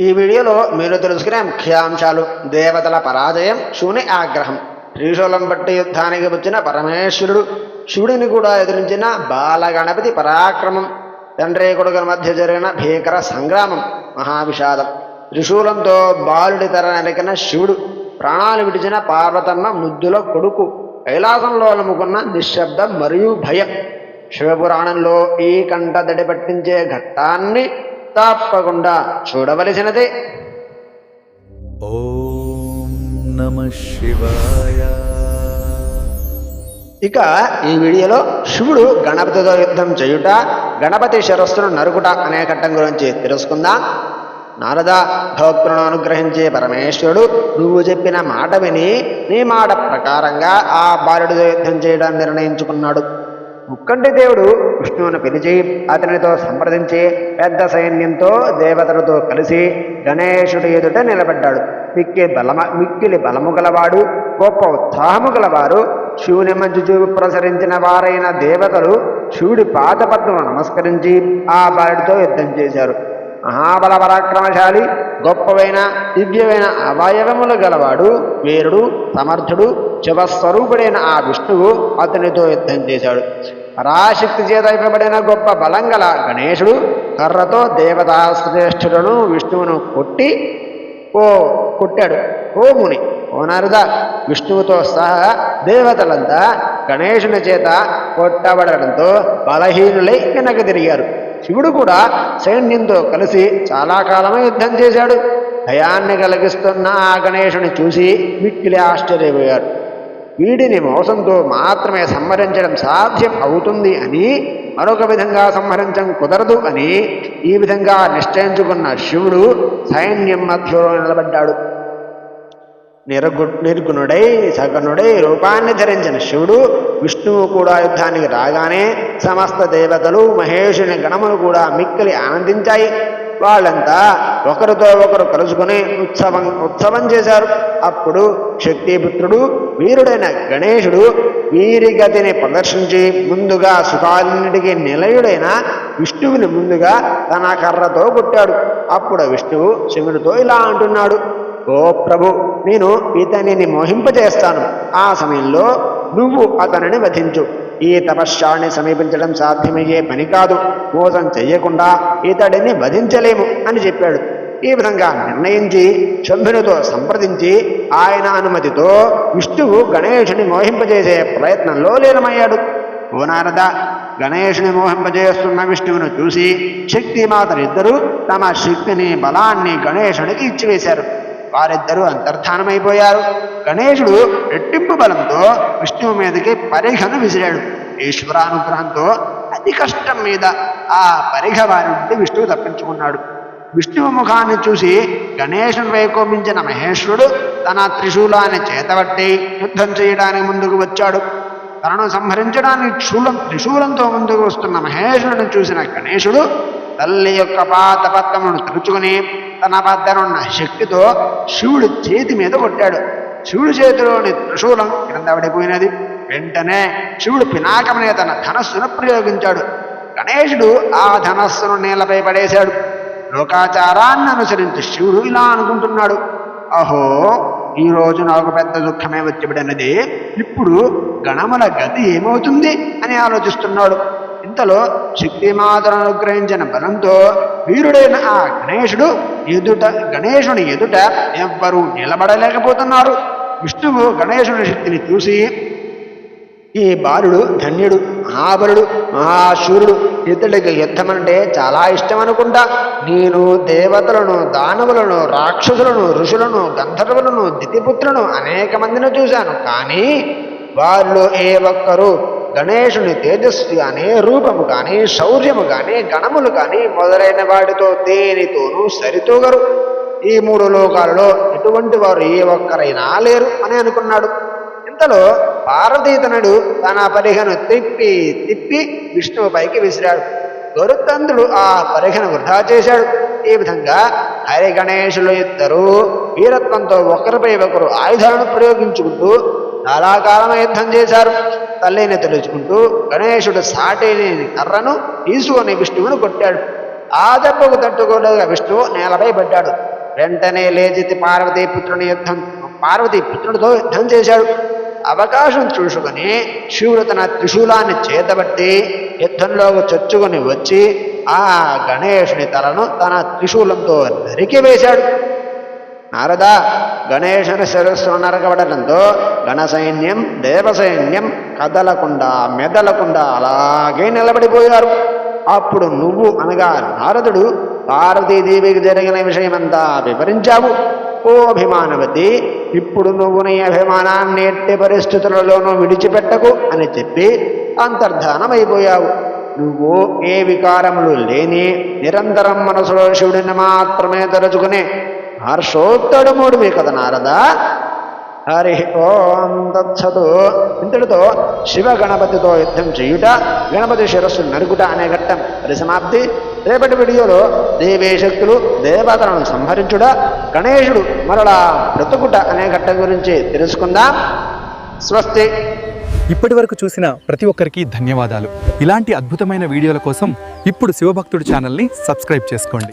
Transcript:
ఈ వీడియోలో మీరు తెలుసుకునే ముఖ్యాంశాలు: దేవతల పరాజయం, శివుని ఆగ్రహం, త్రిశూలం బట్టి యుద్ధానికి వచ్చిన పరమేశ్వరుడు, శివుడిని కూడా ఎదిరించిన బాలగణపతి పరాక్రమం, తండ్రి కొడుకుల మధ్య జరిగిన భీకర సంగ్రామం, మహావిషాదం, త్రిశూలంతో బాలుడి తర నరికిన శివుడు, ప్రాణాలు విడిచిన పార్వతమ్మ ముద్దుల కొడుకు, కైలాసంలో అలుముకున్న నిశ్శబ్దం మరియు భయం. శివపురాణంలో ఈ కంటదడి పట్టించే ఘట్టాన్ని తప్పకుండా చూడవలసినదే. ఓం నమః శివాయ. ఇక ఈ వీడియోలో శివుడు గణపతితో యుద్ధం చేయుట, గణపతి శిరస్సును నరుకుట అనే ఘట్టం గురించి తెలుసుకుందాం. నారద, భక్తులను అనుగ్రహించే పరమేశ్వరుడు నువ్వు చెప్పిన మాట విని నీ మాట ప్రకారంగా ఆ బాలుడితో యుద్ధం చేయడానికి నిర్ణయించుకున్నాడు. ముక్కంటి దేవుడు విష్ణువును పిలిచి అతనితో సంప్రదించి పెద్ద సైన్యంతో దేవతలతో కలిసి గణేశుడి ఎదుట నిలబడ్డాడు. మిక్కిలి బలము గలవాడు, గొప్ప ఉత్సాహము గలవారు, శివుని మంచి చూపు ప్రసరించిన వారైన దేవతలు శివుడి పాదపద్మను నమస్కరించి ఆ బాలుడితో యుద్ధం చేశారు. మహాబల పరాక్రమశాలి, గొప్పవైన దివ్యమైన అవయవములు గలవాడు, వీరుడు, సమర్థుడు, శివస్వరూపుడైన ఆ విష్ణువు అతనితో యుద్ధం చేశాడు. పరాశక్తి చేత ఇవ్వబడిన గొప్ప బలం గల గణేశుడు కర్రతో దేవతా శ్రేష్ఠులను విష్ణువును కొట్టాడు. ఓ ముని, ఓ నారద, విష్ణువుతో సహా దేవతలంతా గణేశుని చేత కొట్టబడడంతో బలహీనులై వెనక్కి తిరిగారు. శివుడు కూడా సైన్యంతో కలిసి చాలా కాలమే యుద్ధం చేశాడు. భయాన్ని కలిగిస్తున్న ఆ గణేశుని చూసి మిక్కిలి ఆశ్చర్యపోయారు. వీడిని మోసంతో మాత్రమే సంహరించడం సాధ్యం అవుతుంది అని, మరొక విధంగా సంహరించడం కుదరదు అని ఈ విధంగా నిశ్చయించుకున్న శివుడు సైన్యం మధ్యలో నిలబడ్డాడు. నిర్గుణుడై సగుణుడై రూపాన్ని ధరించిన శివుడు విష్ణువు కూడా యుద్ధానికి రాగానే సమస్త దేవతలు, మహేషుని గణములు కూడా మిక్కిలి ఆనందించాయి. వాళ్ళంతా ఒకరితో ఒకరు కలుసుకుని ఉత్సవం చేశారు. అప్పుడు శక్తిపుత్రుడు, వీరుడైన గణేశుడు వీరిగతిని ప్రదర్శించి ముందుగా సుఖాలన్నిటికీ నిలయుడైన విష్ణువుని ముందుగా తన కర్రతో కొట్టాడు. అప్పుడు విష్ణువు శివునితో ఇలా అంటున్నాడు: ఓ ప్రభు, నేను ఇతనిని మోహింపజేస్తాను. ఆ సమయంలో నువ్వు అతనిని వధించు. ఈ తపశ్శాన్ని సమీపించడం సాధ్యమయ్యే పని కాదు. మోసం చెయ్యకుండా ఇతడిని వధించలేము అని చెప్పాడు. ఈ విధంగా నిర్ణయించి శంభునితో సంప్రదించి ఆయన అనుమతితో విష్ణువు గణేశుని మోహింపజేసే ప్రయత్నంలో లీనమయ్యాడు. ఓ నారద, గణేశుని మోహింపజేస్తున్న విష్ణువును చూసి శక్తిమాతలిద్దరూ తమ శక్తిని, బలాన్ని గణేశునికి ఇచ్చివేశారు. వారిద్దరూ అంతర్ధానమైపోయారు. గణేశుడు రెట్టింపు బలంతో విష్ణువు మీదకి పరిఘను విసిరాడు. ఈశ్వరానుగ్రహంతో అతి కష్టం మీద ఆ పరిఘ వారి నుండి విష్ణువు తప్పించుకున్నాడు. విష్ణువు ముఖాన్ని చూసి గణేశుని వైకోపించిన మహేశ్వరుడు తన త్రిశూలాన్ని చేతబట్టి యుద్ధం చేయడానికి ముందుకు వచ్చాడు. తనను సంహరించడానికి త్రిశూలంతో ముందుకు వస్తున్న మహేశ్వరుని చూసిన గణేశుడు తల్లి యొక్క పాదపద్మమును తలుచుకుని తన వద్దనున్న శక్తితో శివుడి చేతి మీద కొట్టాడు. శివుడి చేతిలోని త్రిశూలం క్రింద పడిపోయినది. వెంటనే శివుడు పినాకమనే తన ధనస్సును ప్రయోగించాడు. గణేశుడు ఆ ధనస్సును నేలపై పడేశాడు. లోకాచారాన్ని అనుసరించి శివుడు ఇలా అనుకుంటున్నాడు: అహో, ఈ రోజు నాకు పెద్ద దుఃఖమే వచ్చిబడినది. ఇప్పుడు గణముల గతి ఏమవుతుంది అని ఆలోచిస్తున్నాడు. ఇంతలో శక్తిమాతను అనుగ్రహించిన బలంతో వీరుడైన ఆ గణేశుని ఎదుట ఎవ్వరూ నిలబడలేకపోతున్నారు. విష్ణువు గణేశుని శక్తిని చూసి, ఈ బాలుడు ధన్యుడు, మహాబలుడు, మహాశూరుడు, ఇతడికి యుద్ధమంటే చాలా ఇష్టం అనుకుంటా. నేను దేవతలను, దానవులను, రాక్షసులను, ఋషులను, గంధర్వులను, దితిపుత్రులను అనేక మందిని చూశాను. కానీ వారిలో ఏ ఒక్కరూ గణేశుని తేజస్సు కానీ, రూపము కానీ, శౌర్యము కానీ, గణములు కానీ మొదలైన వాటితో దేనితోనూ సరితూగరు. ఈ మూడు లోకాలలో ఎటువంటి వారు ఏ ఒక్కరైనా లేరు అని అనుకున్నాడు. ఇంతలో పార్వతీతనుడు తన పరిఘను తిప్పి విష్ణువు పైకి విసిరాడు. గరుత్తంతుడు ఆ పరిఘను వృధా చేశాడు. ఈ విధంగా హరి గణేశులు ఇద్దరూ వీరత్వంతో ఒకరిపై ఒకరు ఆయుధాలను ప్రయోగించుకుంటూ చాలా కాలం యుద్ధం చేశారు. తల్లిని తెలుసుకుంటూ గణేశుడు సాటిని కర్రను తీసుకొని విష్ణువును కొట్టాడు. ఆ దెబ్బకు తట్టుకోలేక విష్ణువు నేలపై పడ్డాడు. వెంటనే లేచి పార్వతీ పుత్రుడితో యుద్ధం చేశాడు. అవకాశం చూసుకొని శివుడు తన త్రిశూలాన్ని చేతబట్టి యుద్ధంలోకి చొచ్చుకొని వచ్చి ఆ గణేశుని తలను తన త్రిశూలంతో నరికివేశాడు. నారద, గణేశుని శిరస్సును నరకబడటంతో గణసైన్యం దేవసైన్యం కదలకుండా మెదలకుండా అలాగే నిలబడిపోయారు. అప్పుడు నువ్వు అనగా నారదుడు పార్వతీదేవికి జరిగిన విషయమంతా వివరించావు. ఓ అభిమానవతి, ఇప్పుడు నువ్వు నీ అభిమానాన్ని ఎట్టి పరిస్థితులలోనూ విడిచిపెట్టకు అని చెప్పి అంతర్ధానమైపోయావు. నువ్వు ఏ వికారములు లేని నిరంతరం మనసులో శివుడిని మాత్రమే తలుచుకునే హర్షోత్తడుముడివి కదా నారదా. హరి ఓం తత్సతు. ఇంతటితో శివ గణపతితో యుద్ధం చేయుట, గణపతి శిరస్సు నరుకుట అనే ఘట్టం పరిసమాప్తి. రేపటి వీడియోలో దేవేశక్తులు దేవతలను సంహరించుట, గణేశుడు మరలా బ్రతుకుట అనే ఘట్టం గురించి తెలుసుకుందాం. స్వస్తి. ఇప్పటి వరకు చూసిన ప్రతి ఒక్కరికి ధన్యవాదాలు. ఇలాంటి అద్భుతమైన వీడియోల కోసం ఇప్పుడు శివభక్తుడు ఛానల్ని సబ్స్క్రైబ్ చేసుకోండి.